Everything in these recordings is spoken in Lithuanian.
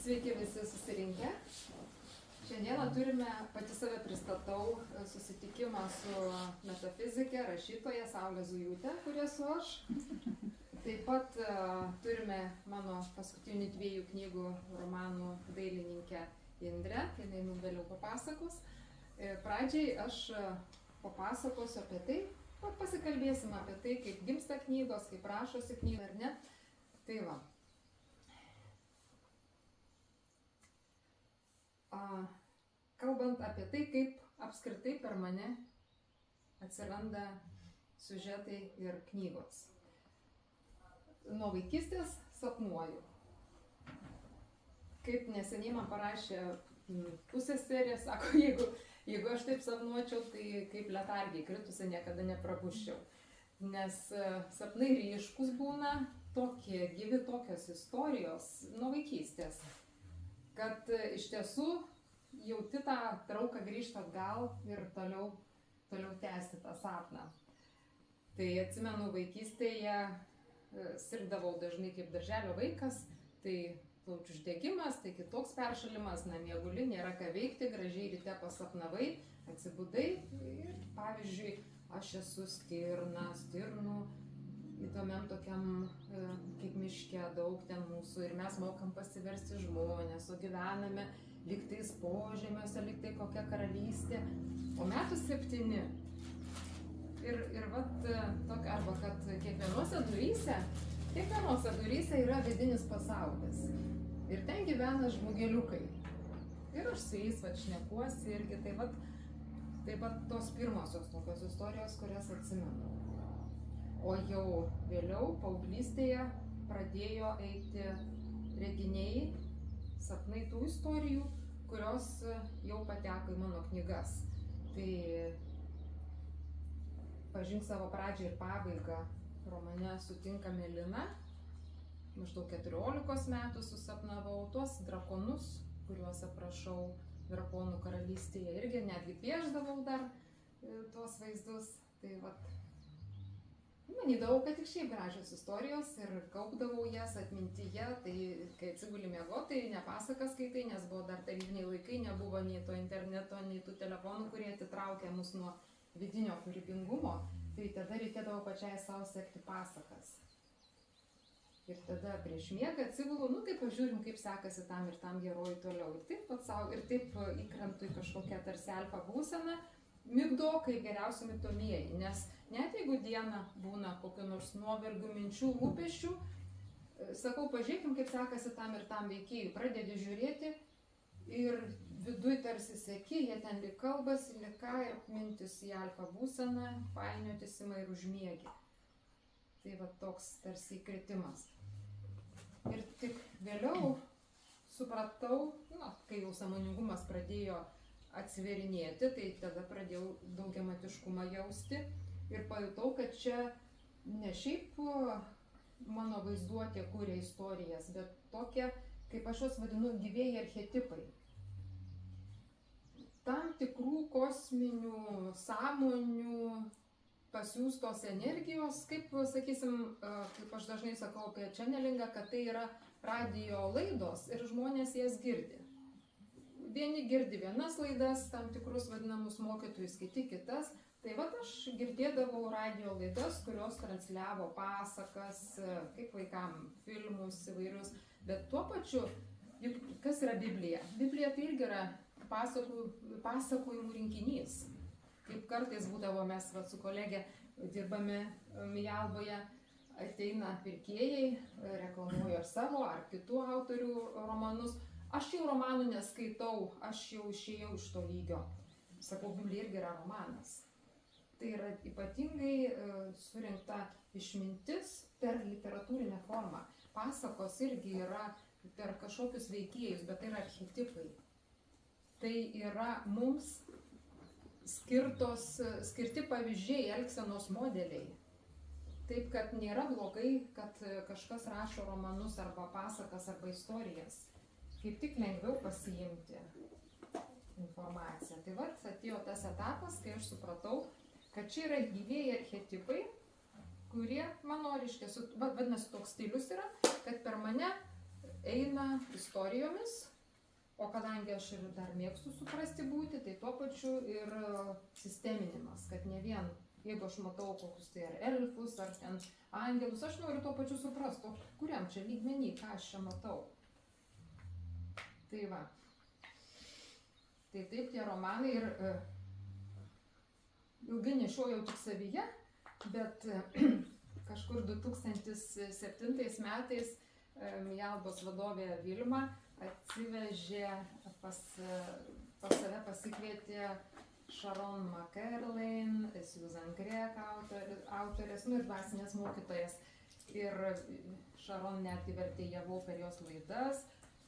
Sveiki visi susirinkę. Šiandieną turime, pati save pristatau, susitikimą su metafizike, rašytoja Saulė Zujūtė, kuri esu aš. Taip pat turime mano paskutinių 2 knygų romanų dailininkę Indrę, jinai mums vėliau papasakos. Pradžiai aš papasakosiu apie tai, pasikalbėsim apie tai, kaip gimsta knygos, kaip rašosi knyga ar ne. Tai va. Kalbant apie tai, kaip apskritai per mane atsiranda siužetai ir knygos. Nuo vaikystės sapnuoju. Kaip neseniai man parašė pusseserė, sako, jeigu aš taip sapnuočiau, tai kaip letargiai kritusi niekada neprabusčiau. Nes sapnai ryškus būna, tokie gyvi, tokios istorijos nuo vaikystės, kad iš tiesų jauti tą trauką grįžti atgal ir toliau tęsti tą sapną. Tai atsimenu, vaikystėje sirgdavau dažnai kaip darželio vaikas, tai plaučių uždegimas, tai kitoks peršalimas, namie guli, nėra ką veikti, gražiai ryte pasapnavai, atsibudai ir pavyzdžiui, aš esu stirnų įdomiam tokiam kaip miške, daug ten mūsų ir mes mokam pasiversti žmonės, o gyvename lygtais požemiuose, lygtai kokia karalystė, o metų 7. Ir vat tokia, arba kad kiekvienose duryse yra vidinis pasaulis. Ir ten gyvena žmogeliukai. Ir aš su jais šnekuosi irgi, taip pat tos pirmosios tokios istorijos, kurias atsimenu. O jau vėliau, paauglystėje, pradėjo eiti reginiai, sapnai tų istorijų, kurios jau pateko į mano knygas. Tai Pažink savo pradžią ir pabaigą romane Sutinkame Liną. Maždaug 14 metų susapnavau tuos drakonus, kuriuos aprašau Drakonų karalystėje. Irgi netgi piešdavau dar tuos vaizdus. Tai vat, manydavau, kad tik šiaip gražios istorijos ir kaupdavau jas atmintyje. Tai kai atsiguli miegoti, tai ne pasakas skaitai, nes buvo dar tarybiniai laikai, nebuvo nei to interneto, nei tų telefonų, kurie atitraukė mus nuo vidinio kūrybingumo. Tai tada reikėdavo pačiai savo sekti pasakas. Ir tada prieš miegą atsigulu, tai pažiūrim, kaip sekasi tam ir tam herojui toliau. Ir taip įkrentu į kažkokią tarsi alfa būseną, migdokai geriausi migdomieji, nes net jeigu dieną būna kokių nors nuovargių, minčių, rūpesčių, sakau, pažiūrėkim, kaip sekasi tam ir tam veikėjui, pradedi žiūrėti ir viduj tarsi seki, jie ten lyg kalbasi, lyg ką ir mintis į alfa būseną, painiotis ima ir užmiegi. Tai va toks tarsi įkritimas. Ir tik vėliau supratau, kai jau sąmoningumas pradėjo atsiverinėti, tai tada pradėjau daugiamatiškumą jausti ir pajutau, kad čia ne šiaip mano vaizduotė kūrė istorijas, bet tokie, kaip aš juos vadinu, gyvieji archetipai. Tam tikrų kosminių sąmonių pasiūstos energijos, kaip sakysim, kaip aš dažnai sakau apie channelingą, kad tai yra radijo laidos ir žmonės jas girdi. Vieni girdi vienas laidas, tam tikrus vadinamus mokytojus, kiti kitas. Tai vat aš girdėdavau radijo laidas, kurios transliavo pasakas, kaip vaikam, filmus įvairius. Bet tuo pačiu, kas yra Biblija? Biblija tai irgi yra pasakojimų rinkinys. Kaip kartais būdavo, mes su kolegė dirbame Mijalboje, ateina pirkėjai, reklamuoja ar savo, ar kitų autorių romanus. Aš jau romanų neskaitau, aš jau išėjau iš to lygio. Sakau, Biblija irgi yra romanas. Tai yra ypatingai surinkta išmintis per literatūrinę formą. Pasakos irgi yra per kažkokius veikėjus, bet tai yra archetipai. Tai yra mums skirti pavyzdžiai, elgsenos modeliai. Taip, kad nėra blogai, kad kažkas rašo romanus arba pasakas arba istorijas. Kaip tik lengviau pasiimti informaciją. Tai vat atėjo tas etapas, kai aš supratau, kad čia yra gyvieji archetipai, kurie mano, reiškia, vadinasi, toks stilius yra, kad per mane eina istorijomis, o kadangi aš ir dar mėgstu suprasti būti, tai tuo pačiu ir sisteminimas, kad ne vien, jeigu aš matau kokius tai ar elfus, ar ten angelus, aš noriu tuo pačiu suprasti, kuriam čia lygmenį, ką aš čia matau. Tai va. Tai taip tie romanai ir ilgai nešiojau tik savyje, bet kažkur 2007 metais Mialbos vadovė Vilma atsivežė pas save pasikvietė Sharon McErlain, Susan Greg autorės, ir dvasinės mokytojas. Ir Sharon netgi vertėjavau per jos laidas.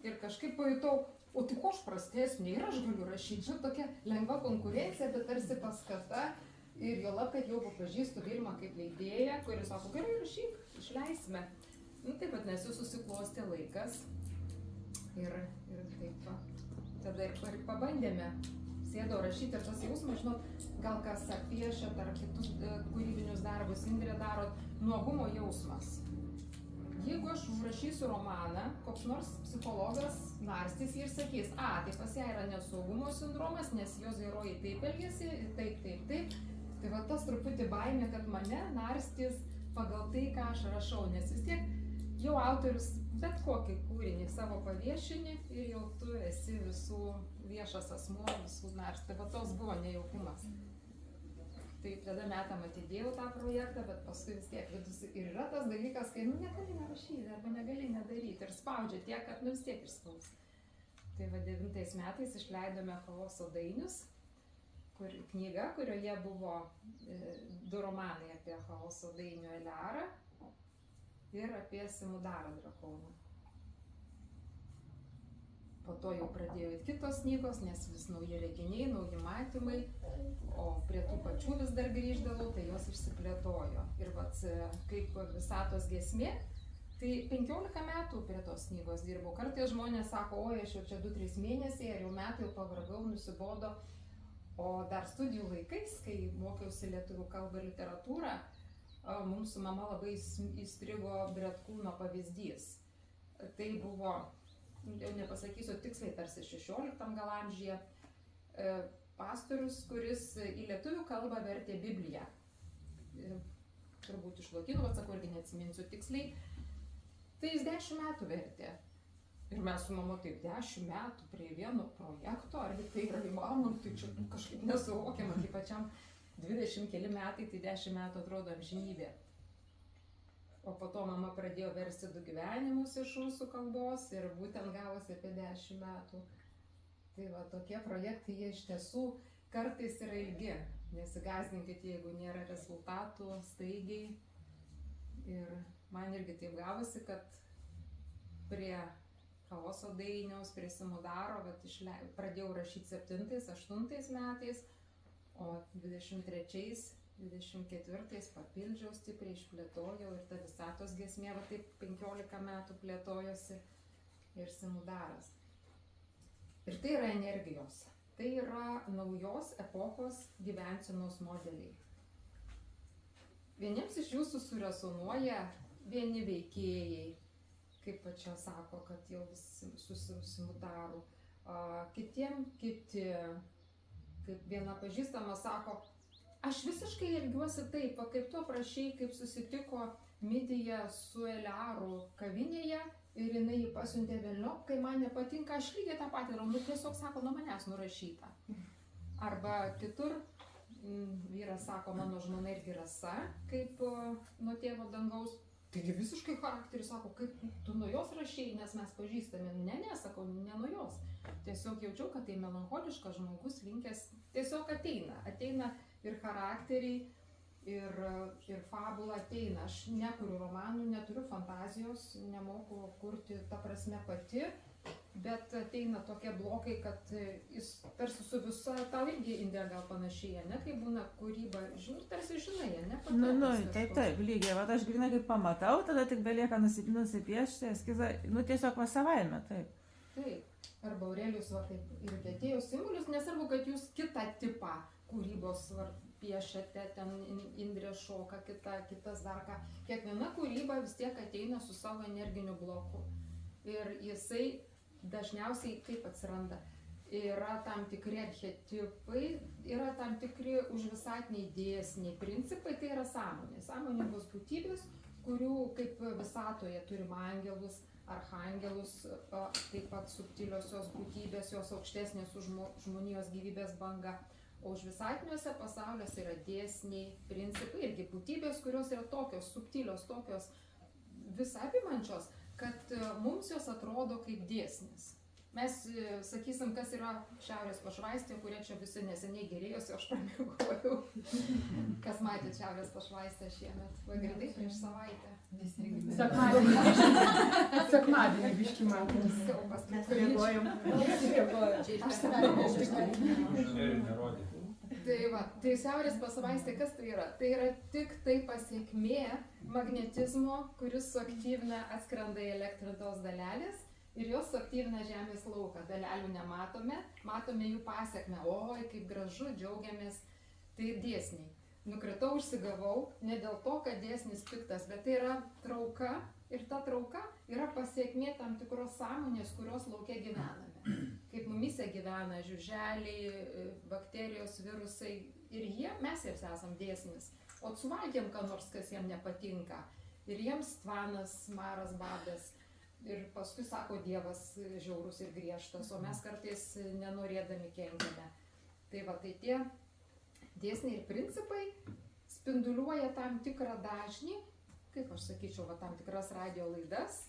Ir kažkaip pajutau, o tai ko aš prastesnė ir aš galiu rašyti. Čia tokia lengva konkurencija, bet tarsi paskata. Ir juolab, kad jau pažįstu Vilmą kaip leidėją, kuris sako, gerai rašyk, išleisime. Taip pat nes jau susiklostė laikas. Ir taip, tada ir pabandėme. Sėdau rašyti ir tas jausmas, žinot, gal kas piešėt ar kitus kūrybinius darbus, Indrė darot, nuogumo jausmas. Jeigu aš užrašysiu romaną, koks nors psichologas narstys ir sakys, tai pas ją yra nesaugumo sindromas, nes jos herojai taip elgiasi, taip. Tai va tas truputį baimė, kad mane narstys pagal tai, ką aš rašau, nes vis tiek jau autorius bet kokį kūrinį savo paviešini ir jau tu esi visų viešas asmuo, visų narstys. Tai va toks buvo nejaukumas. Tai tada metam atidėjau tą projektą, bet paskui vis tiek vidus ir yra tas dalykas, kai negali nerašyti arba negali nedaryti ir spaudžia tiek, kad vis tiek išspaus. Tai va 9 metais išleidome Chaoso dainius, knyga, kurioje buvo 2 romanai apie Chaoso dainių Eliarą ir apie Simudarą drakoną. Po to jau pradėjo ir kitos knygos, nes vis nauji reginiai, nauji matymai, o prie tų pačių vis dar grįždavau, tai jos išsiplėtojo. Ir vat kaip Visatos giesmė, tai 15 metų prie tos knygos dirbau. Kartais žmonės sako, oi, aš jau čia 2-3 mėnesiai, ar jau metai, jau pavargau, nusibodo. O dar studijų laikais, kai mokiausi lietuvių kalbą ir literatūrą, mums su mama labai įstrigo Bretkūno pavyzdys. Tai buvo, jau nepasakysiu tiksliai, tarsi 16 gal amžiuje, pastorius, kuris į lietuvių kalbą vertė Bibliją. Turbūt iš lotynų, atsakau, irgi neatsiminsiu tiksliai. Tai jis 10 metų vertė. Ir mes su mama taip 10 metų prie vieno projekto, argi tai yra įmanoma, tai čia kažkaip nesuvokiama, kaip pačiam 20 keli metai, tai 10 metų atrodo amžinybė. O po to mama pradėjo versti 2 gyvenimus iš rusų kalbos ir būtent gavosi apie 10 metų. Tai va, tokie projektai jie iš tiesų kartais yra ilgi. Nesigąsdinkit, jeigu nėra rezultatų staigiai. Ir man irgi taip gavosi, kad prie Chaoso dainiaus, prie Simudaro, pradėjau rašyti 7-8 metais, o 23-24 papildžiau stipriai, išplėtojau ir ta Visatos giesmė, va taip 15 metų plėtojosi ir Simudaras. Ir tai yra energijos, tai yra naujos epochos gyvensenos modeliai. Vieniems iš jūsų surezonuoja vieni veikėjai, kaip pačia sako, kad jau visi susimudarų, kitiem kiti, kaip viena pažįstama sako, aš visiškai elgiuosi taip, kaip tu aprašei, kaip susitiko Midija su Eliaru kavinėje ir jinai jį pasiuntė velniop, kai man nepatinka, aš lygiai tą patį darau, tiesiog sako, nuo manęs nurašyta. Arba kitur, vyras sako, mano žmona irgi Rasa, kaip nuo tėvo dangaus. Taigi visiškai charakteris sako, kaip tu nuo jos rašėjai, nes mes pažįstame. Ne, sakau, ne nuo jos. Tiesiog jaučiau, kad tai melancholiškas žmogus linkęs, tiesiog ateina ir charakteriai, ir fabula ateina. Aš nekuriu romanų, neturiu fantazijos, nemoku kurti ta prasme pati, bet ateina tokie blokai, kad jis tarsi su visa, tau irgi Indrė gal panašiai, ne, kai būna kūryba, tarsi žinai, ne? Taip, lygiai, va aš grinai kaip pamatau, tada tik belieka nusipiešti eskizą, tiesiog va savaime, taip. Taip, arba Aurelijus va taip irgi atėjo simbolius, nesvarbu, kad jūs kitą tipą kūrybos piešiate, ten Indrė šoka, kitas dar ką. Kiekviena kūryba vis tiek ateina su savo energiniu bloku. Ir jisai dažniausiai kaip atsiranda. Yra tam tikri archetipai, yra tam tikri užvisatiniai dėsniai, principai, tai yra sąmonė. Sąmoningos būtybės, kurių kaip visatoje turim angelus, archangelus, taip pat subtiliosios būtybės, jos aukštesnės už žmonijos gyvybės bangą. O užvisatiniuose pasauliuose yra dėsniai, principai irgi būtybės, kurios yra tokios subtilios, tokios visapimančios, kad mums jos atrodo kaip dėsnis. Mes sakysim, kas yra Šiaurės pašvaistė, kurie čia visi neseniai gerėjosi, aš pramiegojau. Kas matėt Šiaurės pašvaistę šiemet? Vagirdai prieš savaitę. Sekmadienį biškį matėm. Siaupas. Mes reaguojam. Aš savęs nerodė. Tai Šiaurės pašvaistė, kas tai yra? Tai yra tik tai pasiekmė magnetizmo, kuris suaktyvina atskrenda į elektrintos dalelės. Ir jos suaktyvina Žemės lauką, dalelių nematome, matome jų pasiekmę. Oi, kaip gražu, džiaugiamės. Tai dėsniai. Nukritau, užsigavau, ne dėl to, kad dėsnis piktas, bet tai yra trauka. Ir ta trauka yra pasiekmė tam tikros sąmonės, kurios lauke gyvename. Kaip mumyse gyvena žiuželiai, bakterijos, virusai. Ir mes jiems esam dėsnis. O suvalgėm ką nors, kas jiems nepatinka. Ir jiems tvanas, maras, badas. Ir paskui sako Dievas žiaurus ir griežtas, o mes kartais nenorėdami kenkiame. Tai va, tai tie dėsniai ir principai spinduliuoja tam tikrą dažnį, kaip aš sakyčiau, va, tam tikras radio laidas.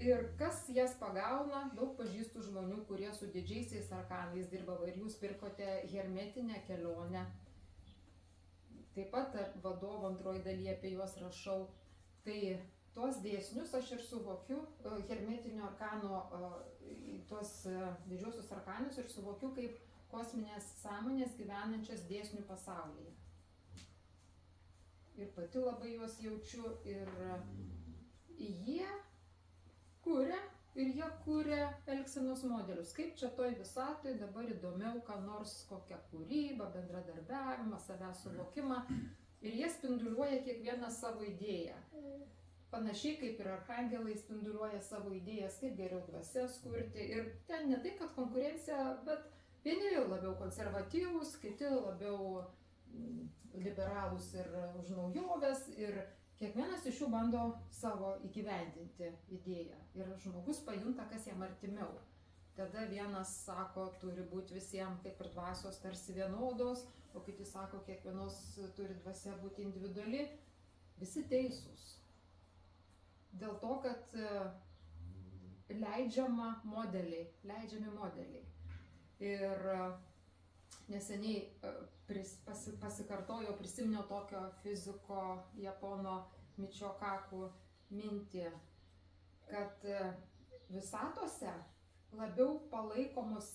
Ir kas jas pagauna, daug pažįstų žmonių, kurie su didžiaisiais arkanais dirba, ir jūs pirkote hermetinę kelionę. Taip pat vadovo antroji dalyje apie juos rašau. Tai tuos dėsnius aš ir suvokiu, hermetinio arkano, tuos didžiosius arkanus ir suvokiu kaip kosminės sąmonės gyvenančias dėsnių pasaulyje. Ir pati labai juos jaučiu ir jie kuria elgsenos modelius. Kaip čia toj visatoj dabar įdomiau, ką nors kokią kūrybą, bendradarbiavimą, savęs suvokimą. Ir jie spinduliuoja kiekvieną savo idėją. Panašiai kaip ir archangelai spinduliuoja savo idėjas, kaip geriau dvasias kurti. Ir ten ne tai, kad konkurencija, bet vieni labiau konservatyvūs, kiti labiau liberalūs ir už naujoves. Ir kiekvienas iš jų bando savo įgyvendinti idėją. Ir žmogus pajunta, kas jam artimiau. Tada vienas sako, turi būti visiems kaip ir dvasios tarsi vienodos, o kiti sako, kiekvienos turi dvasia būti individuali. Visi teisūs. Dėl to, kad leidžiami modeliai. Ir neseniai prisiminiau tokio fiziko Japono Michio Kaku mintį, kad visatose labiau palaikomos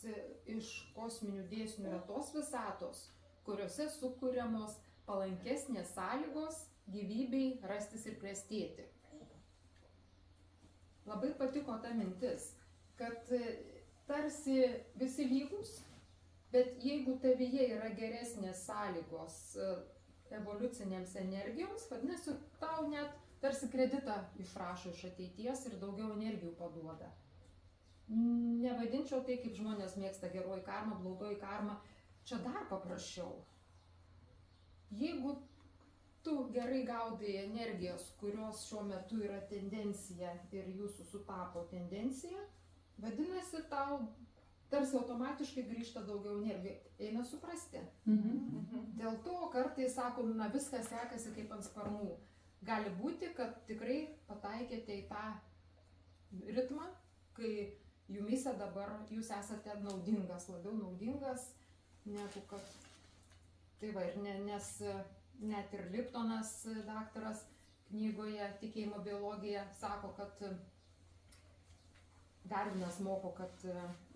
iš kosminių dėsnių yra tos visatos, kuriuose sukuriamos palankesnės sąlygos gyvybei rastis ir klestėti. Labai patiko ta mintis, kad tarsi visi lygus, bet jeigu tavyje yra geresnės sąlygos evoliucinėms energijoms, vadinasi, tau net tarsi kreditą išrašo iš ateities ir daugiau energijų paduoda. Nevadinčiau tai, kaip žmonės mėgsta geroji karma, blogoji karma, čia dar paprasčiau. Jeigu tu gerai gaudai energijos, kurios šiuo metu yra tendencija ir jūsų sutapo tendencija, vadinasi, tau tarsi automatiškai grįžta daugiau energijos. Eina suprasti. Dėl to kartais sako, na viskas sekasi kaip ant sparnų. Gali būti, kad tikrai pataikėte į tą ritmą, kai jumyse dabar jūs esate naudingas, labiau naudingas negu kad. Tai va, ir nes net ir Liptonas, daktaras, knygoje Tikėjimo biologija sako, kad Darvinas moko, kad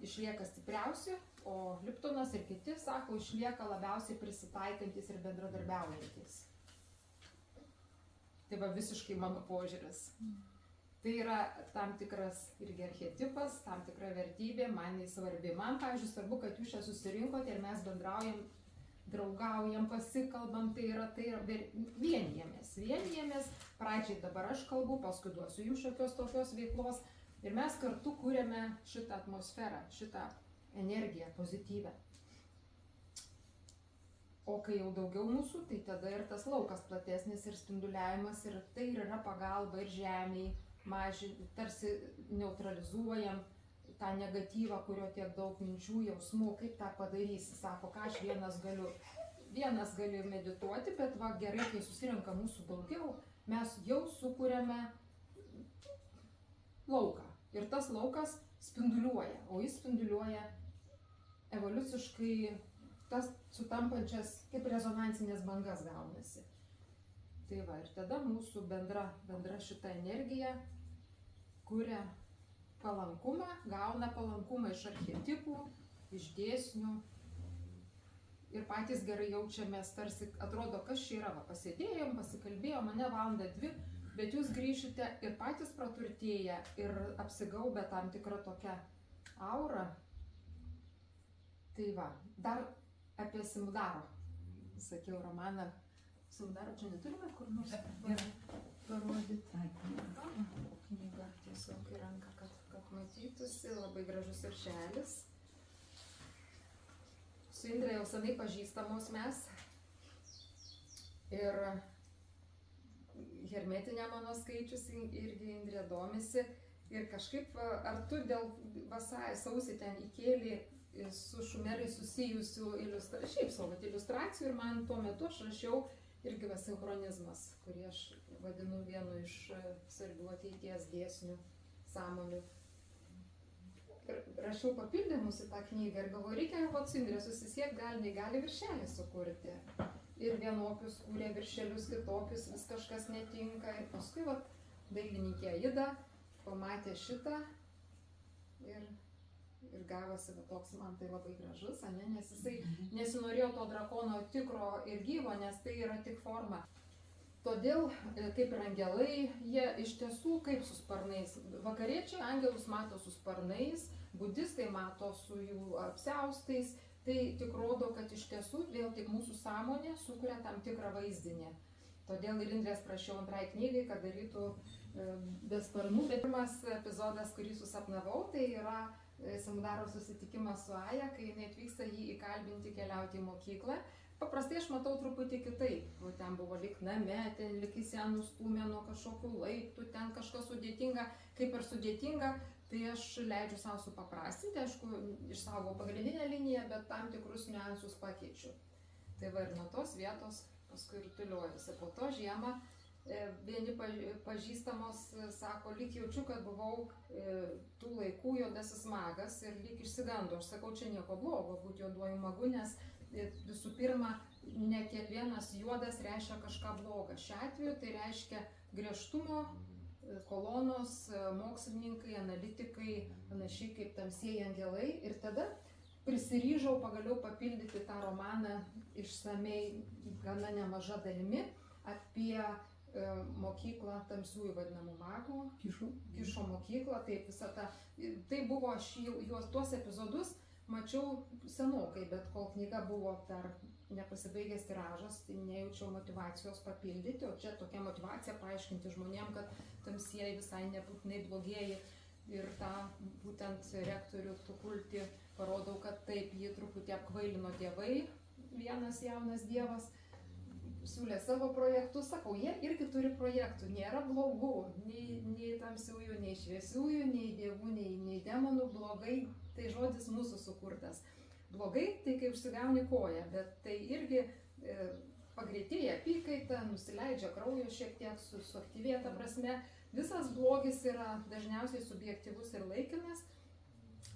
išlieka stipriausi, o Liptonas ir kiti sako, išlieka labiausiai prisitaikantis ir bendradarbiaujantis. Tai va visiškai mano požiūris. Tai yra tam tikras irgi archetipas, tam tikra vertybė, man jis svarbi. Man, pavyzdžiui, svarbu, kad jūs čia susirinkote ir mes bendraujam, draugaujam, pasikalbam, tai yra vienijamės. Pradžiai dabar aš kalbu, paskui duosiu jums šiokios tokios veiklos, Ir mes kartu kūrėme šitą atmosferą, šitą energiją pozityvę. O kai jau daugiau mūsų, tai tada ir tas laukas platesnis ir spinduliavimas, ir tai yra pagalba ir žemiai, tarsi neutralizuojam tą negatyvą, kurio tiek daug minčių, jausmų, kaip tą padarysi. Sako, ką aš vienas galiu medituoti, bet va gerai, kai susirenka mūsų daugiau, mes jau sukūrėme lauką. Ir tas laukas spinduliuoja, o jis spinduliuoja evoliuciškai tas sutampančias kaip rezonansinės bangas gaunasi. Tai va, ir tada mūsų bendra šita energija kuria palankumą, gauna palankumą iš archetipų, iš dėsnių. Ir patys gerai jaučiamės, tarsi atrodo, kas čia yra, va, pasėdėjom, pasikalbėjom, mane valandą 2, bet jūs grįšite ir patys praturtėję ir apsigaubę tam tikrą tokią aurą. Tai va, dar apie Simudaro, sakiau, romaną. Simudaro čia neturime kur nors parodyti. Knyga tiesiog į ranką, kad matytųsi, labai gražus viršelis. Su Indre jau senai pažįstamos mes. Ir hermetinę mano skaičius irgi Indrė domisi. Ir kažkaip, ar tu dėl sausį ten įkėlį su šumerais susijusių iliustracijų ir man tuo metu aš rašiau irgi sinchronizmas, kurį aš vadinu vienu iš svarbių ateities dėsnių, sąmonių. Ir rašiau papildymus į tą knygą ir galvoju, reikia su Indre susisiekti, gali viršelį sukurti. Ir vienokius kūrė viršelius, kitokius, vis kažkas netinka. Ir paskui dailininkė Aida pamatė šitą ir gavosi toks man tai labai gražus, nes jisai nesinorėjo to drakono tikro ir gyvo, nes tai yra tik forma. Todėl, kaip ir angelai, jie iš tiesų kaip su sparnais. Vakariečiai angelus mato su sparnais, budistai mato su jų apsiaustais. Tai tik rodo, kad iš tiesų vėl tik mūsų sąmonė sukuria tam tikrą vaizdinį. Todėl ir Indrės prašiau antrai knygai, kad darytų be sparnų. Bet pirmas epizodas, kurį susapnavau, tai yra Simudaro susitikimas su Aja, kai jinai atvyksta jį įkalbinti keliauti į mokyklą. Paprastai aš matau truputį kitaip. Ten buvo lyg name, ten lyg į ją nustūmė nuo kažkokių laiptų, ten kažkas sudėtinga, kaip ir sudėtinga. Tai aš leidžiu savo supaprastinti, aišku, išsaugau pagrindinę liniją, bet tam tikrus niuansus pakeičiu. Tai va ir nuo tos vietos paskui rutuliuojasi. Po to žiemą vieni pažįstamos sako, lyg jaučiu, kad buvau tų laikų juodasis magas ir lyg išsigando. Aš sakau, čia nieko blogo būti juoduoju magu, nes visų pirma, ne kiekvienas juodas reiškia kažką blogą. Šiuo atveju tai reiškia griežtumo, kolonos, mokslininkai, analitikai, panašiai kaip tamsieji angelai. Ir tada prisiryžau pagaliau papildyti tą romaną išsamei, gana nemaža dalimi, apie mokyklą tamsiųjų vadinamų magų, Kišo mokyklą. Tai buvo, aš tuos epizodus mačiau senokai, bet kol knyga buvo dar nepasibaigęs tiražas, tai nejaučiau motyvacijos papildyti, o čia tokia motyvacija paaiškinti žmonėm, kad tamsieji visai nebūtinai blogieji. Ir tą būtent rektorių Tukulti parodau, kad taip jį truputį apkvailino tėvai, vienas jaunas dievas siūlė savo projektus, sakau, jie irgi turi projektų, nėra blogų, nei tamsiųjų, nei šviesiųjų, nei dievų, nei demonų. Blogai, tai žodis mūsų sukurtas. Blogai, tai kai užsigauni koją, bet tai irgi pagreitėja apykaita, nusileidžia kraujo šiek tiek, suaktyvėja ta prasme. Visas blogis yra dažniausiai subjektyvus ir laikinas.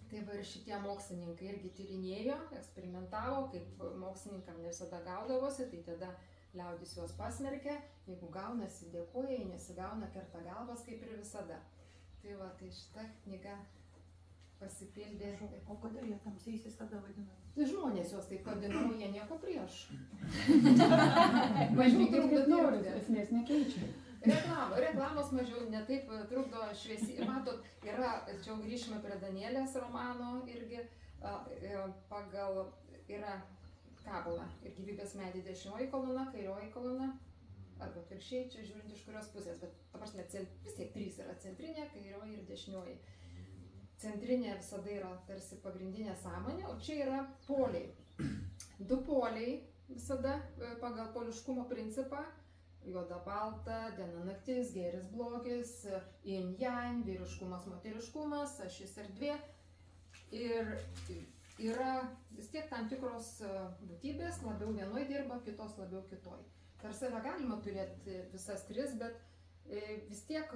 Tai va ir šitie mokslininkai irgi tyrinėjo, eksperimentavo, kaip mokslininkam ne visada gaudavosi, tai tada liaudis juos pasmerkia, jeigu gaunasi dėkoja, jei nesigauna kerta galvas kaip ir visada. Tai va, tai šita knyga pasipildė. O kodėl jie tamsiaisiais tada vadina? Tai žmonės juos taip vadino, jie nieko prieš. Važiuokit kaip norit, esmės nekeičia. Reklamos mažiau netaip trukdo šviesi. Matot, yra, čia jau grįžime prie Danielės romano irgi, pagal yra kabala ir gyvybės medį dešinioji kolona, kairioji kolona. arba atvirkščiai, čia žiūrint iš kurios pusės, bet ta prasme, vis tiek 3 yra centrinė, kairioji ir dešinioji. Centrinė visada yra tarsi pagrindinė sąmonė, o čia yra poliai. 2 poliai visada pagal poliškumo principą, juoda balta, diena naktis, gėris blogis, yin yang, vyriškumas, moteriškumas, ašis erdvė. Ir yra vis tiek tam tikros būtybės, labiau vienoj dirba, kitos labiau kitoj. Per save galima turėti visas 3, bet vis tiek,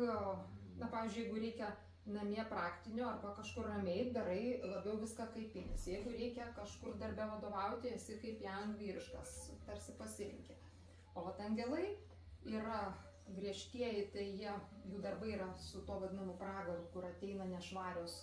na pavyzdžiui, jeigu reikia namie praktinio arba kažkur ramiai, darai labiau viską kaip inis. Jeigu reikia kažkur darbe vadovauti, esi kaip yang vyriškas, tarsi pasirinkė. O vat angelai yra griežtieji, tai jų darbai yra su to vadinamu pragaru, kur ateina nešvarios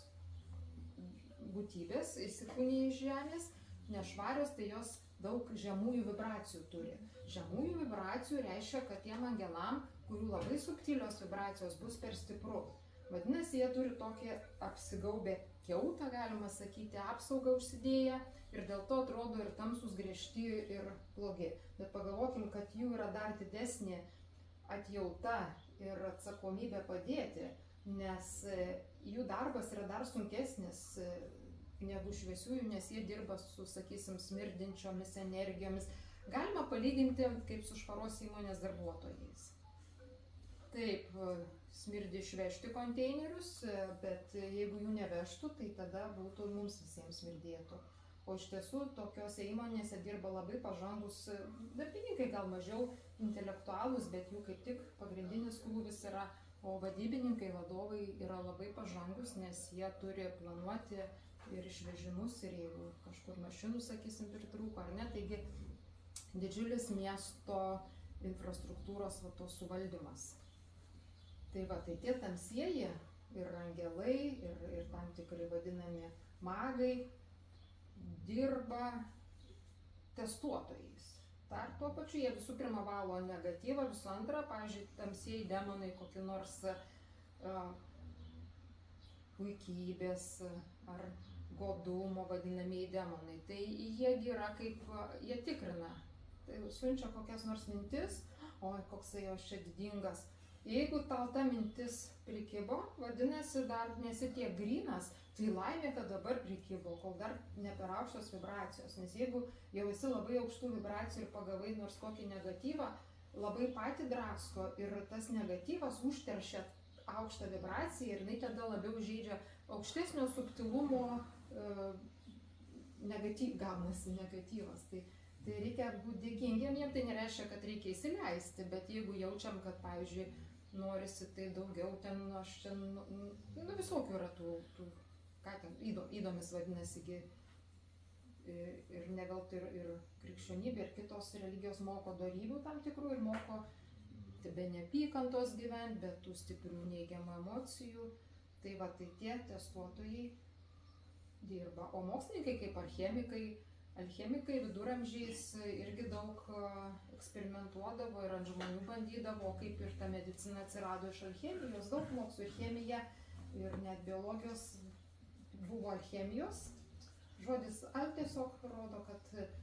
būtybės, įsikūnija iš žemės. Nešvarios, tai jos daug žemųjų vibracijų turi. Žemųjų vibracijų reiškia, kad tiem angelam, kurių labai subtilios vibracijos, bus per stipru. Vadinasi, jie turi tokį apsigaubę kiautą, galima sakyti, apsaugą užsidėję ir dėl to atrodo ir tamsus, griežti ir blogi. Bet pagalvokim, kad jų yra dar didesnė atjauta ir atsakomybė padėti, nes jų darbas yra dar sunkesnis negu šviesiųjų, nes jie dirba su, sakysim, smirdinčiomis energijomis. Galima palyginti kaip su švaros įmonės darbuotojais. Taip, smirdi išvežti konteinerius, bet jeigu jų nevežtų, tai tada būtų mums visiems smirdėtų. O iš tiesų tokiose įmonėse dirba labai pažangus darbininkai, gal mažiau intelektualūs, bet jų kaip tik pagrindinis krūvis yra, o vadybininkai, vadovai yra labai pažangus, nes jie turi planuoti ir išvežimus, ir jeigu kažkur mašinų, sakysim, pritrūko ar ne, taigi didžiulis miesto infrastruktūros suvaldymas. Tai va, tai tie tamsieji ir angelai, ir tam tikrai vadinami magai dirba testuotojais. Dar tuo pačiu jie visų pirma valo negatyvą, visų antra, pavyzdžiui, tamsieji demonai kokie nors puikybės ar godumo vadinamieji demonai. Tai jie yra kaip, jie tikrina, tai siunčia kokias nors mintis, oi, koksai jos čia didingas. Jeigu tau ta mintis prikibo, vadinasi, dar nesi tiek grynas, tai laimė, kad dabar prikibo, kol dar ne per aukštos vibracijos. Nes jeigu jau esi labai aukštų vibracijų ir pagavai nors kokį negatyvą, labai patį drasko ir tas negatyvas užteršia aukštą vibraciją ir jinai tada labiau žaidžia aukštesnio subtilumo gaunasi negatyvas. Tai reikia būti dėkingiem, jiem tai nereiškia, kad reikia įsileisti, bet jeigu jaučiam, kad, pavyzdžiui, norisi tai daugiau, ten aš čia, visokių yra tų ką ten, įdomis vadinasi, ir ne veltui ir krikščionybė, ir kitos religijos moko dorybių tam tikrų, ir moko be neapykantos gyventi, be tų stiprių neigiamų emocijų. Tai va, tai tie testuotojai dirba. O mokslininkai kaip alchemikai viduramžiais irgi daug eksperimentuodavo ir ant žmonių bandydavo, kaip ir ta medicina atsirado iš alchemijos, daug mokslų ir chemija, ir net biologijos buvo alchemijos. Žodis al tiesiog rodo, kad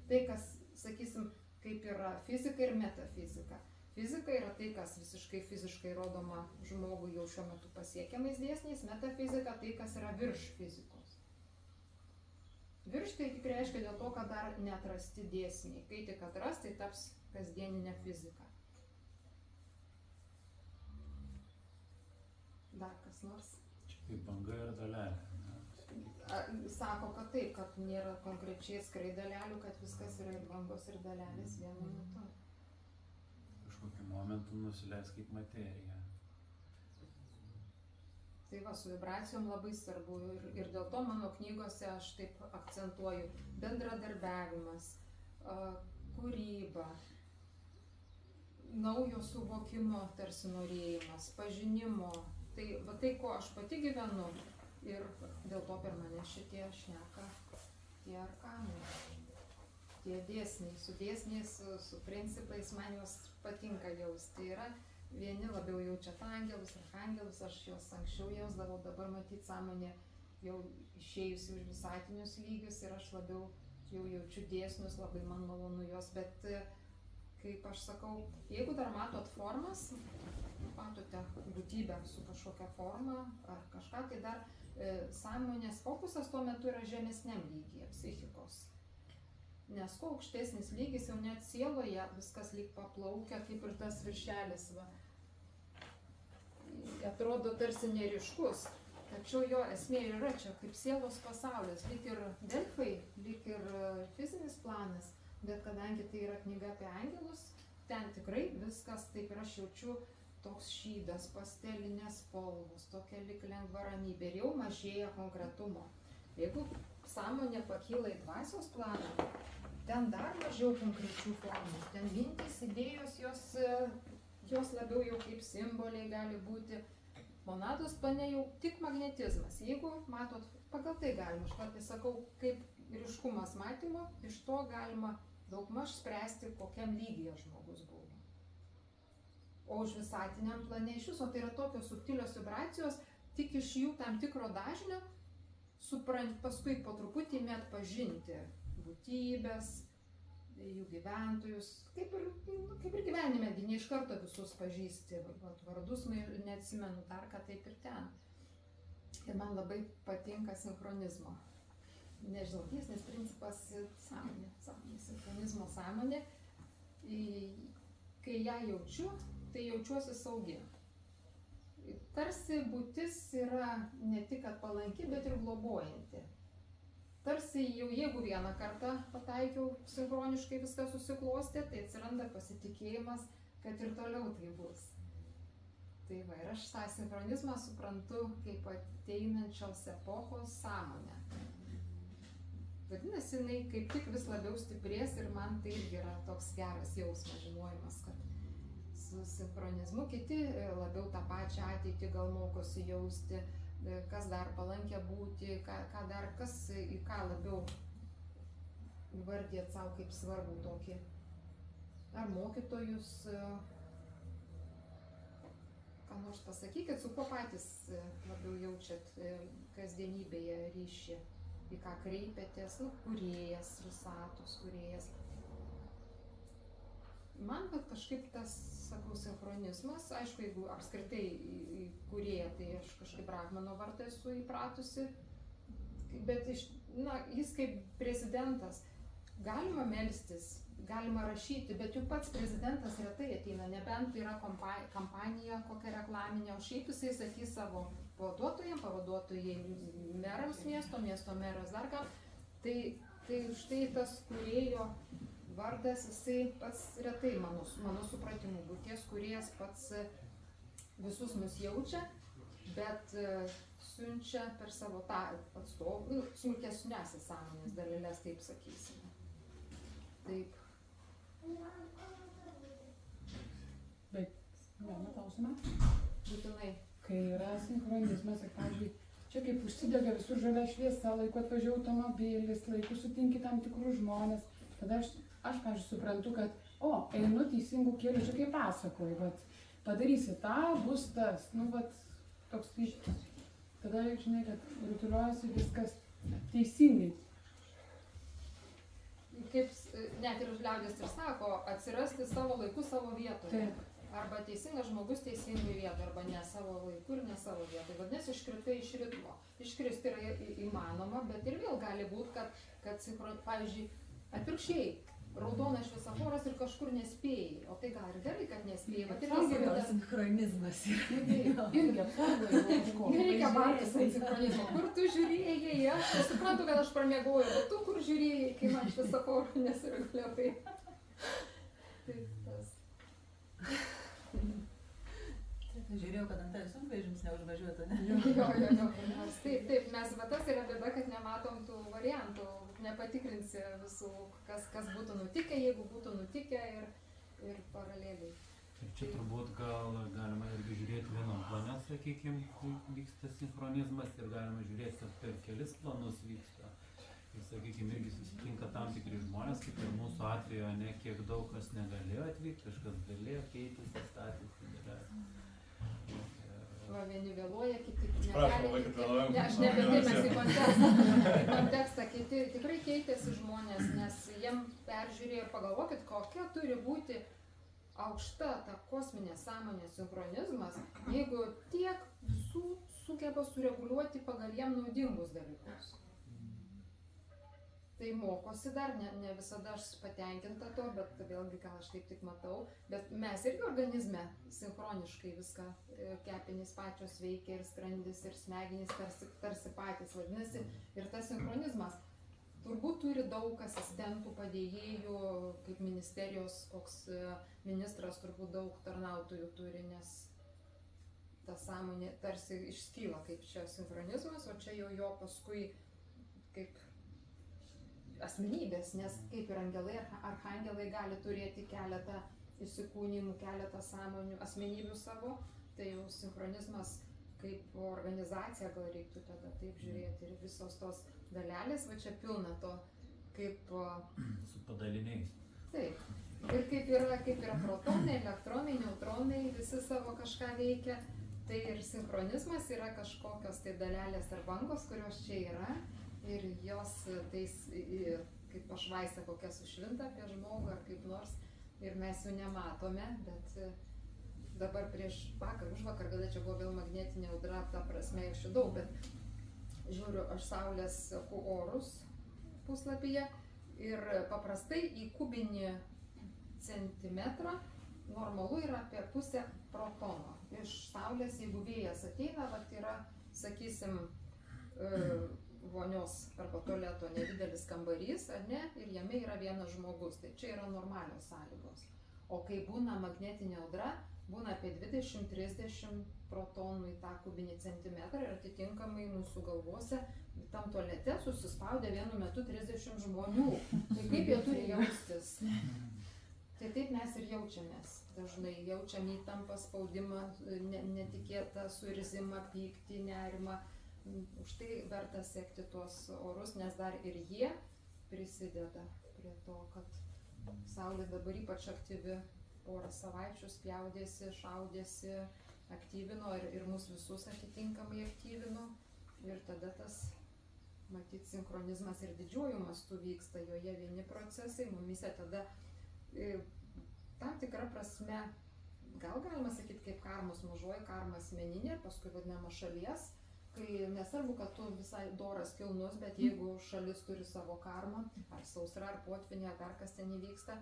tai, kas, sakysim, kaip yra fizika ir metafizika. Fizika yra tai, kas visiškai fiziškai rodoma žmogui jau šiuo metu pasiekiamais dėsniais, metafizika tai, kas yra virš fizikos. Virš tai tik reiškia dėl to, kad dar neatrasti dėsniai. Kai tik atras, tai taps kasdieninė fizika. Dar kas nors? Čia kaip banga ir dalelė. Sako, kad taip, kad nėra konkrečiai skraidalelių, kad viskas yra ir bangos ir dalelės vienu metu. Kažkokiu momentu nusileis kaip materija. Tai va, su vibracijom labai svarbu ir dėl to mano knygose aš taip akcentuoju bendradarbiavimas, kūryba, naujo suvokimo tarsi norėjimas, pažinimo. Tai va tai, ko aš pati gyvenu ir dėl to per mane šitie šneka tie arkanai, tie dėsniai, su dėsniais, su principais man juos patinka jausti. Tai yra vieni labiau jaučia angelus, arkangelus, aš juos anksčiau jausdavau, dabar matyt sąmonė jau išėjusi už visatinius lygius ir aš labiau jau jaučiu dėsnius, labai man malonu juos, bet kaip aš sakau, jeigu dar matot formas, matote būtybę su kažkokia forma ar kažką, tai dar sąmonės fokusas tuo metu yra žemesniam lygyje psichikos. Nes kuo aukštesnis lygis, jau net sieloje viskas lyg paplaukia, kaip ir tas viršelis, va, atrodo tarsi neriškus. Tačiau jo esmė yra čia, kaip sielos pasaulis, lyg ir delfai, lyg ir fizinis planas, bet kadangi tai yra knyga apie angelus, ten tikrai viskas, taip ir aš jaučiu, toks šydas, pastelinės spalvos, tokia lyg lengva ramybė ir jau mažėja konkretumo. Jeigu sąmonė pakyla į dvasios planą, ten dar mažiau konkrečių formų, ten mintys, idėjos, jos labiau jau kaip simboliai gali būti. Monados plane jau tik magnetizmas. Jeigu matot, pagal tai galima, aš kartais sakau, kaip ryškumas matymo, iš to galima daugmaž spręsti, kokiam lygyje žmogus buvo. O už visatiniam plane iš viso tai yra tokios subtilios vibracijos, tik iš jų tam tikro dažnio paskui po truputį imi atpažinti būtybės, jų gyventojus, kaip ir gyvenime, ne iš karto visus pažįsti, vardus neatsimenu, dar ką taip ir ten. Ir man labai patinka sinchronizmo. Nežinau, tiesnis principas sąmonė, sinchronizmo sąmonė. Kai ją jaučiu, tai jaučiuosi saugi. Tarsi būtis yra ne tik palanki, bet ir globojanti. Tarsi jau jeigu vieną kartą pataikiau, sinchroniškai viskas susiklostė, tai atsiranda pasitikėjimas, kad ir toliau tai bus. Tai va, ir aš tą sinchronizmą suprantu kaip ateinančios epochos sąmonę. Vadinasi, jinai kaip tik vis labiau stiprės ir man tai irgi yra toks geras jausmas, žinojimas, kad su sinchronizmu kiti labiau tą pačią ateitį gal mokosi jausti, kas dar palankia būti, ką dar, kas į ką labiau įvardėt savo kaip svarbų tokį. Ar mokytojus, ką nors pasakykit, su kuo patys labiau jaučiat kasdienybėje ryšį, į ką kreipiatės, kūrėjas, visatos kūrėjas. Man kažkaip tas, sakau, sinchronizmas, aišku, jeigu apskritai į kūrėją, tai aš kažkaip Brahmano vardą esu įpratusi, bet jis kaip prezidentas, galima melstis, galima rašyti, bet juk pats prezidentas retai ateina, nebent yra kampanija kokia reklaminė, o šiaip jisai sakys savo pavaduotojai merams miesto meras dar ką, tai štai tas kūrėjo vardas, jisai pats retai mano supratimu, būties kūrėjas pats visus mus jaučia, bet siunčia per savo tą atstovų, smulkesnės sąmonės dalelės, taip sakysime. Taip. Bet, vieną klausimą. Būtinai. Kai yra sinchronizmas, ir, pavyzdžiui, čia kaip užsidega visur žalia šviesa, laiku atvažiuoja automobilis, laiku sutinki tam tikrus žmonės, tada aš, pavyzdžiui, suprantu, kad, einu teisingų kelių, čia kaip pasakoju, vat, padarysi tą, bus tas, toks kryžius. Tada, žinai, kad rutuliuojasi viskas teisingai. Kaip net ir liaudis ir sako, atsirasti savo laiku, savo vietoje. Taip. Arba teisingas žmogus teisingai vietoje, arba ne savo laiku ir ne savo vietoje. Vadinasi, iškritai iš ritmo. Iškristi yra įmanoma, bet ir vėl gali būti, kad pavyzdžiui, atvirkščiai, raudonas šviesoforas ir kažkur nespėjai. O tai gal ir gerai, kad nespėjai. Va, Gal sinchronizmas. Irgi apsaugoju kažko. Nereikia bartis ant sinchronizmo. Kur tu žiūrėjai? Aš suprantu, kad aš pramiegoju, bet tu kur žiūrėjai, kai man šviesoforų nesireguliavai. Taip, tas. Žiūrėjau, kad ant sunkvežimis neužvažiuotų, ne? Jo. Taip, mes va tas yra bėda, kad nematom tų variantų, nepatikrinsi visų, kas būtų nutikę, jeigu būtų nutikę ir paraleliai. Ir čia turbūt gal galima irgi žiūrėti vienam plane, sakykime, vyksta sinchronizmas ir galima žiūrėti, kad per kelis planus vyksta. Ir, sakykime, irgi susitinka tam tikri žmonės, kaip ir mūsų atveju, ne kiek daug kas negalėjo atvykti, kažkas galėjo keitėsi, statėsi, Va, vieni vėluoja, kiti negali. Aš nebetėmės į kontekstą, kiti tikrai keitėsi žmonės, nes jiem peržiūrėjo, pagalvokit, kokia turi būti aukšta ta kosminė sąmonės sinchronizmas, jeigu tiek visų sugeba sureguliuoti pagal jiem naudingus dalykus. Tai mokosi dar, ne visada aš patenkinta to, bet vėlgi gal aš taip tik matau, bet mes irgi organizme sinchroniškai viską, kepenys pačios veikia ir skrandis ir smegenys tarsi patys vadinasi, ir tas sinchronizmas turbūt turi daug asistentų, padėjėjų, kaip ministerijos, koks ministras turbūt daug tarnautojų turi, nes ta sąmonė tarsi išskyla kaip čia sinchronizmas, o čia jau jo paskui kaip asmenybės, nes kaip ir angelai, archangelai gali turėti keletą įsikūnymų, keletą sąmonių, asmenybių savo, tai jau sinchronizmas kaip organizacija gal reiktų tada taip žiūrėti ir visos tos dalelės, va čia pilna to, kaip... Su padaliniais. Taip. Ir kaip yra protonai, elektronai, neutronai, visi savo kažką veikia, tai ir sinchronizmas yra kažkokios tai dalelės ar bangos, kurios čia yra. Ir jos tais, kaip pašvaisa kokia sušvinta apie žmogų ar kaip nors, ir mes jų nematome, bet dabar prieš užvakar, kada čia buvo vėl magnetinė audra, ta prasme iš daug, bet žiūriu, aš Saulės seku orus puslapyje ir paprastai į kubinį centimetrą normalu yra apie pusę protono. Iš Saulės, jeigu vėjas ateina, vat yra, sakysim, vonios arba tualeto nedidelis kambarys, ar ne, ir jame yra vienas žmogus, tai čia yra normalios sąlygos. O kai būna magnetinė audra, būna apie 20-30 protonų į tą kubinį centimetrą ir atitinkamai mūsų galvose tam tualete susispaudę vienu metu 30 žmonių. Tai kaip jie turi jaustis? Tai taip mes ir jaučiamės. Dažnai jaučiam įtampą, spaudimą, netikėtą suirzimą, pyktį, nerimą. Už tai verta sekti tuos orus, nes dar ir jie prisideda prie to, kad Saulė dabar ypač aktyvi, porą savaičių spjaudėsi, šaudėsi, aktyvino ir mus visus atitinkamai aktyvino. Ir tada tas, matyt, sinchronizmas ir didžiuoju mastu vyksta, joje vieni procesai, mumise tada tam tikra prasme, gal galima sakyti kaip karmos mažoji, karma asmeninė, paskui vadinama šalies, kai nesvarbu, kad tu visai doras kilnus, bet jeigu šalis turi savo karmą, ar sausra, ar potvinė, ar dar kas ten įvyksta,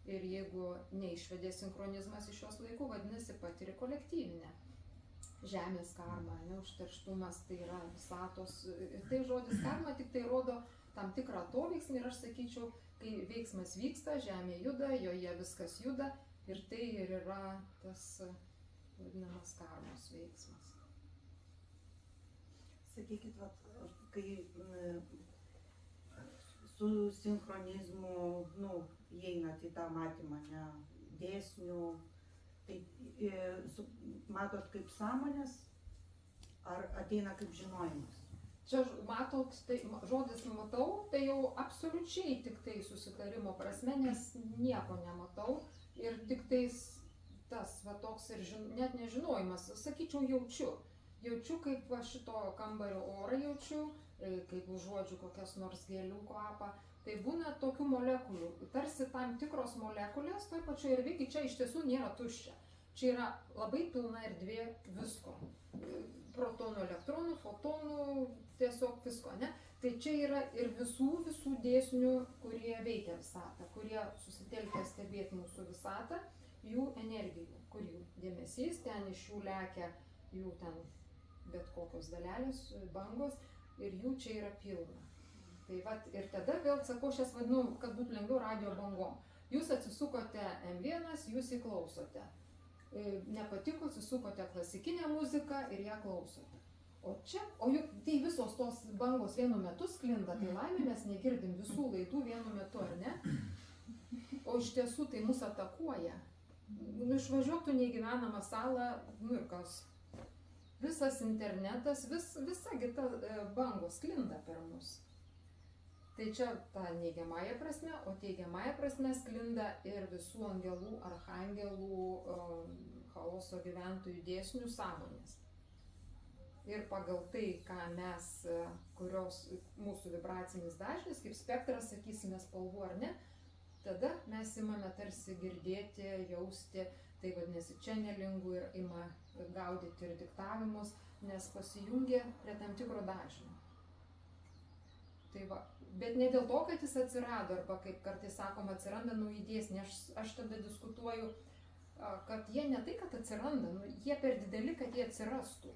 ir jeigu neišvedė sinchronizmas iš šios laikų, vadinasi, patiri kolektyvinę. Žemės karma, neužterštumas, tai yra visatos. Tai žodis karma tik tai rodo tam tikrą atoveiksmį ir aš sakyčiau, kai veiksmas vyksta, žemė juda, joje viskas juda ir tai ir yra tas vadinamas karmos veiksmas. Sakykit, kai su sinchronizmu, įeinat į tą matymą, ne, dėsnių, tai matot kaip sąmonės, ar ateina kaip žinojimas? Čia matot, tai žodis matau, tai jau absoliučiai tik tai susitarimo prasme, nes nieko nematau ir tik tais tas va toks ir net nežinojimas, sakyčiau, jaučiu. Jaučiu, kaip va šito kambario orą jaučiu, kaip užuodžiu kokias nors gėlių kvapą. Tai būna tokių molekulių, tarsi tam tikros molekulės, toj pačioj erdvėj, čia iš tiesų nėra tuščia. Čia yra labai pilna erdvė visko. Protonų, elektronų, fotonų, tiesiog visko, ne? Tai čia yra ir visų dėsnių, kurie veikia visatą, kurie susitelkia stebėti mūsų visatą, jų energijų, kur jų dėmesys, ten iš jų lekia jų ten bet kokios dalelės, bangos ir jų čia yra pilna. Tai vat, ir tada vėl sakau, šias vadinu, kad būtų lengviau radio bangom. Jūs atsisukote M1, jūs įklausote. Nepatiko, atsisukote klasikinę muziką ir ją klausote. O juk tai visos tos bangos vienu metu sklinda, tai laimė mes negirdim visų laidų vienu metu, ar ne? O iš tiesų tai mus atakuoja. Išvažiuok tu neįgyvenamą salą, ir kas? Visas internetas, visa kita bangos sklinda per mus. Tai čia ta neigiamąja prasme, o teigiamąja prasme sklinda ir visų angelų, archangelų, chaoso gyventojų dėsnių sąmonės. Ir pagal tai, ką mes, kurios mūsų vibracinis dažnis, kaip spektras, sakysime, spalvų ar ne, tada mes imame tarsi girdėti, jausti, tai vadinasi čenelingų ir ima gaudyti ir diktavimus, nes pasijungia prie tam tikro dažnio. Tai va, bet ne dėl to, kad jis atsirado, arba kaip kartais sakoma, atsiranda nauji dėsniai, aš tada diskutuoju, kad jie ne tai, kad atsiranda, jie per dideli, kad jie atsirastų.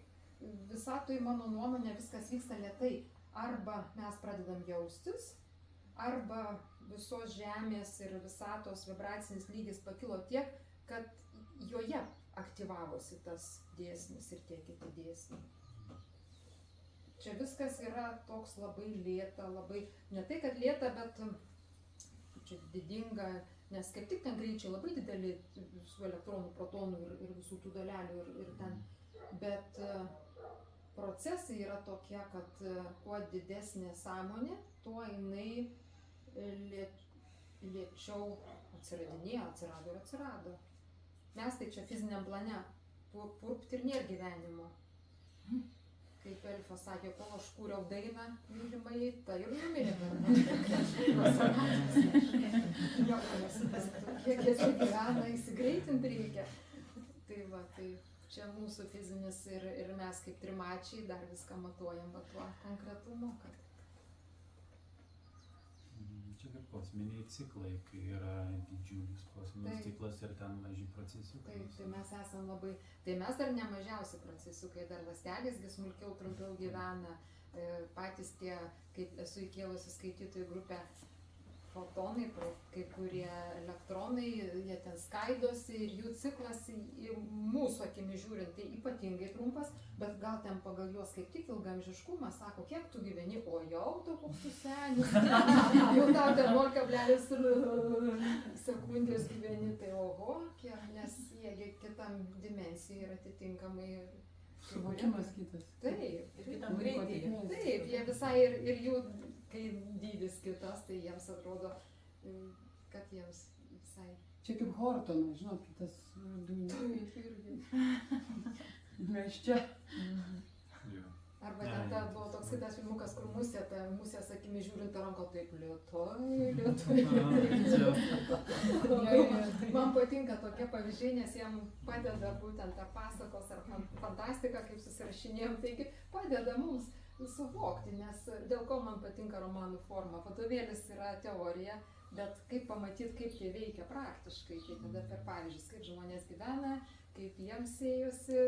Visatoj, mano nuomonė, viskas vyksta lėtai. Arba mes pradedam jaustis, arba visos žemės ir visatos vibracinis lygis pakilo tiek, kad joje aktyvavosi tas dėsnis ir tie kiti dėsniai. Čia viskas yra toks labai lėta, labai, ne tai, kad lėta, bet čia didinga, nes kaip tik ten greičiai labai dideli visų elektronų, protonų ir visų tų dalelių ir ten, bet procesai yra tokie, kad kuo didesnė sąmonė, tuo jinai lėčiau atsiradinėjo, atsirado ir atsirado. Mes tai čia fiziniam plane, purpt ir nėra gyvenimo. Kaip Elfas sakė, kol aš kūriau dainą mylimai, tai ir numirė kiek jie čia gyvena, įsigreitinti reikia. Tai va, tai čia mūsų fizinis ir mes kaip trimačiai dar viską matuojam, va tuo konkretumu. Čia kaip kosminiai ciklai, kai yra didžiulis kosminis ciklas ir ten maži procesiukai. Tai mes esam labai, tai mes dar ne mažiausi procesiukai, dar ląstelės smulkiau, trumpiau gyvena, patys tie, kaip esu įkėlusi skaitytojų grupę, fotonai, kai kurie elektronai, jie ten skaidosi ir jų ciklas mūsų akimi žiūrint, tai ypatingai trumpas, bet gal ten pagal juos kaip tik ilgamžiškumas, sako, kiek tu gyveni, o jau tu koks tu senis, jau tau ten 0,0 sekundės gyveni, tai oho, kiek, nes jie kitam dimensijai ir atitinkamai. Suvokimas kitas. Taip, Ir kitam greityje. taip, jie visai ir jų, kai dydis kitas, tai jiems atrodo, kad jiems visai. Čia kaip Hortonas, žinot, tas dujų. Mes čia. Arba ten buvo toks kitas filmukas, kur musės akimi žiūrint ranką taip lietai. Man patinka tokie pavyzdžiai, nes jam padeda būtent ar pasakos, ar fantastika, kaip susirašinėjom, taigi padeda mums suvokti, nes dėl ko man patinka romanų forma. Vadovėlis yra teorija, bet kaip pamatyti, kaip jie veikia praktiškai, tai tada per pavyzdžius, kaip žmonės gyvena, kaip jiems ėjosi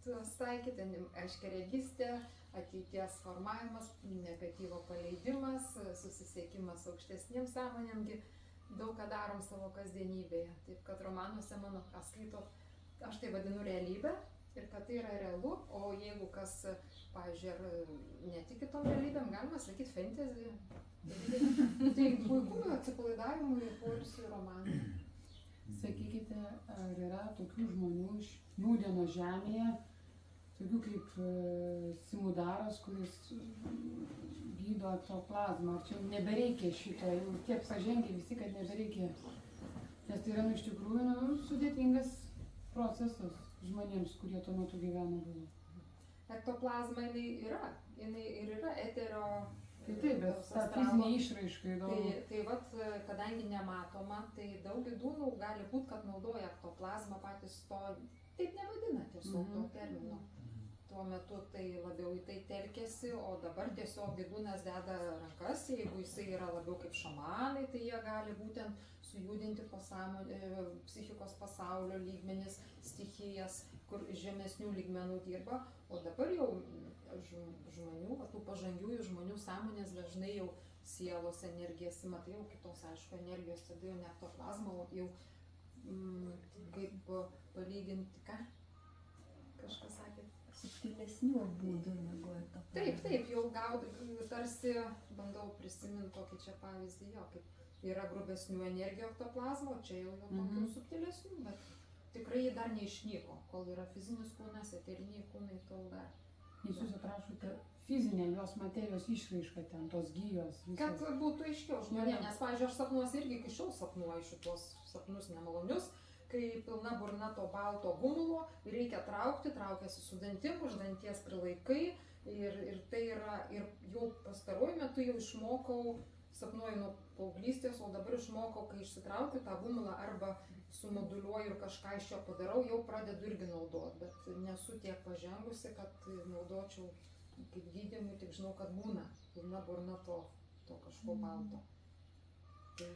taikyti, aiškiaregystė, ateities formavimas, negatyvo paleidimas, susisiekimas aukštesniem sąmonėmgi, daug ką darom savo kasdienybėje. Taip kad romanuose mano, ką skaito, aš tai vadinu realybę ir kad tai yra realu, o jeigu kas, pavyzdžiui, ar netiki tom realybėm, galima sakyti fantasy. Tai puiku atsipalaidavimui ir poilsiui romanai. Sakykite, ar yra tokių žmonių iš nūdienos žemėje, tokių kaip Simudaras, kuris gydo ektoplazmą, ar čia nebereikia šito, jau tiek pažengė visi, kad nebereikia, nes tai yra iš tikrųjų sudėtingas procesas žmonėms, kurie tuo metu gyvena buvo. Ektoplazma jinai ir yra eterio. Tai taip, bet ta fizinė išraiška įdomu. Tai vat, kadangi nematoma, tai daug gydūnų gali būti, kad naudoja ektoplazmą, patys to taip nevadina tiesiog to termino. Tuo metu tai labiau į tai telkėsi, o dabar tiesiog gydūnas deda rankas, jeigu jisai yra labiau kaip šamanai, tai jie gali būtent sujudinti psichikos pasaulio lygmenis, stichijas, kur žemesnių lygmenų dirba, o dabar jau žmonių, tų pažangiųjų žmonių sąmonės dažnai jau sielos energijas ima, tai jau kitos, aišku, energijos, tada jau ne ektoplazma, o jau kaip palyginti, ką? Kažkas sakė? Subtilesnių būdų negu ektoplazma. Taip, jau tarsi bandau prisiminti kokį čia pavyzdį, jo, kaip yra grubesnių energijų ektoplazmo, čia jau tokių subtilesnių, bet tikrai dar neišnyko, kol yra fizinis kūnas, eteriniai kūnai, tol dar. Jūs aprašote fizinę jos materijos išraišką ten, tos gijos. Kad būtų aiškiau žmonėm, nes, pavyzdžiui, aš sapnuosi irgi iki šiol sapnuoju šitos sapnus nemalonius, kai pilna burna to balto gumulo, reikia traukti, traukiasi su dantim, už danties prilaikai ir tai yra, ir jau pastaruoju metu jau išmokau sapnuoju nuo paauglystės, o dabar išmokau, kai išsitraukiu tą gumulą arba sumoduliuoju ir kažką iš jo padarau, jau pradedu irgi naudoti, bet nesu tiek pažengusi, kad naudočiau kaip gydymui, tik žinau, kad būna pilna burna to kažko balto. Tai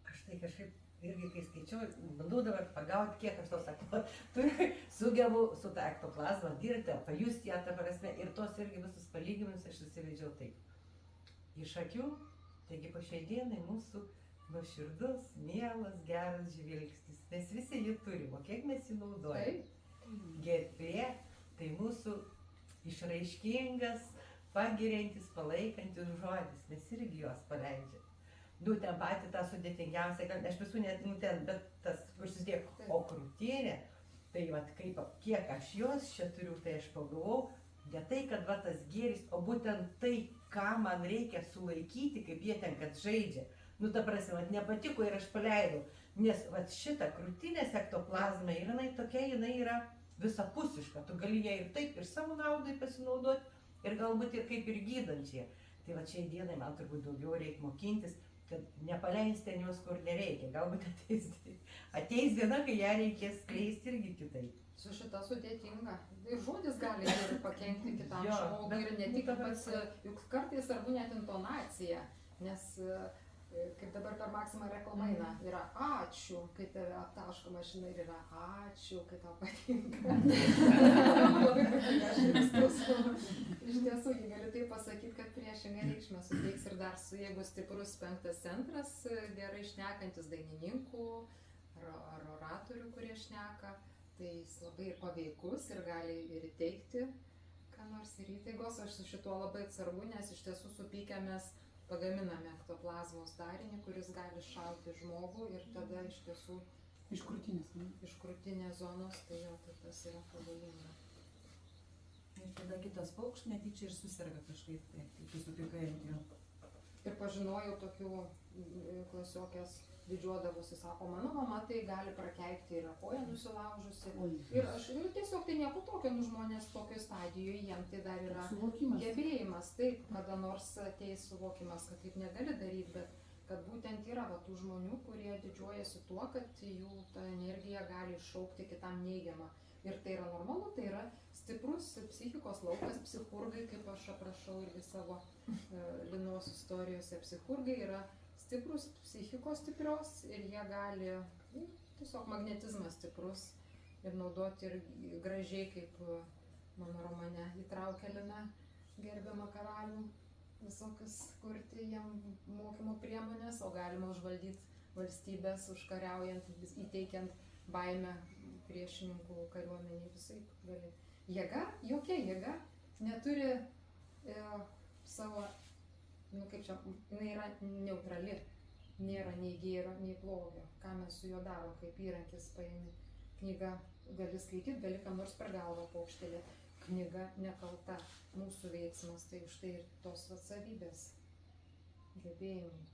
Aš tai kažkaip irgi, kai skaičiau, bandau dabar pagauti, kiek aš to sakau, sugebu su tą ektoplazmą dirbti, pajusti ją, ta prasme, ir tos irgi visus palyginimus aš susivedžiau taip. Iš akių, taigi po šiai dienai mūsų nuoširdus, mielas, geras žvilgsnis. Mes visi jį turim, o kiek mes jį naudojame. Gerklė, tai mūsų išraiškingas, pagiriantis, palaikantis žodis. Mes irgi juos paleidžiam. Nu, ten patį tą sudėtingiausią, aš visų net, nu, ten, bet tas, užsidėk, o krūtinė, tai vat kaip, kiek aš jos čia turiu, tai aš pagalvojau, ne tai, kad va tas gėris, o būtent tai, ką man reikia sulaikyti, kaip jie ten, kad žaidžia. Nu, ta prasme, vat nepatiko ir aš paleidau, nes vat šita krūtinės ektoplazma, jinai tokia, jinai yra visapusiška, tu gali ją ir taip, ir savo naudai pasinaudoti, ir galbūt ir kaip ir gydančiai. Tai va šiai dienai man turbūt daugiau reikia mokintis, kad nepaleisti ten jos, kur nereikia. Galbūt ateis diena, kai ją reikės skleisti irgi kitaip. su šita sudėtinga. Ir žodis gali ir pakenkti kitam žmogui, ir ne tik pats, juk kartais svarbu net intonacija, nes kaip dabar per Maksimą reklama eina, yra ačiū, kai tave aptaško mašina, ir yra ačiū, kai tau patinka. Labai patinka, aš viskas. Iš tiesų, jį gali taip pasakyti, kad priešingą reikšmę suteiks, ir dar jeigu stiprus 5 centras, gerai šnekantis dainininkų ar oratorių, kurie šneka, tai jis labai ir paveikus ir gali ir įteikti, ką nors ir įtaigos. Aš su šituo labai atsargu, nes iš tiesų supykę mes pagaminame ektoplazmos darinį, kuris gali šauti žmogų, ir tada iš tiesų Iš krūtinės, ne? iš krūtinės zonos, tai jau tai tas yra pavojinga. Ir tada kitas paukštis netyčia ir susirga kažkaip, tai tu supykai ant jo. Ir pažinojau tokių klasiokės, didžiuodavosi, sako, mano mama tai gali prakeikti, yra koja nusilaužusi. Ir aš, nu tiesiog tai nieko tokio, nu žmonės tokio stadijoje, jiem tai dar yra Suvokimas. gebėjimas, taip, kada nors ateis suvokimas, kad taip negali daryti, bet kad būtent yra va tų žmonių, kurie didžiuojasi tuo, kad jų ta energija gali iššaukti kitam neigiamą. Ir tai yra normalu, tai yra stiprus psichikos laukas, psichurgai, kaip aš aprašau irgi savo Linos istorijose, psichurgai yra stiprus psichikos stiprios, ir jie gali, tiesiog magnetizmas stiprus, ir naudoti ir gražiai, kaip mano romane įtraukia Lina gerbiamą karalių, visokius kurti jam mokymo priemonės, o galima užvaldyti valstybės, užkariaujant, įteikiant baimę priešininkų kariuomeniai, visai gali. Jėga, jokia jėga, neturi savo, nu kaip čia, jinai yra neutrali, nėra nei gėrio, nei blogio, ką mes su juo darom, kaip įrankis paimi. Knygą gali skaityti, gali kam nors per galvą paukštelėti. Knyga nekalta, mūsų veiksmas, tai už tai ir tos savybės, gebėjimai.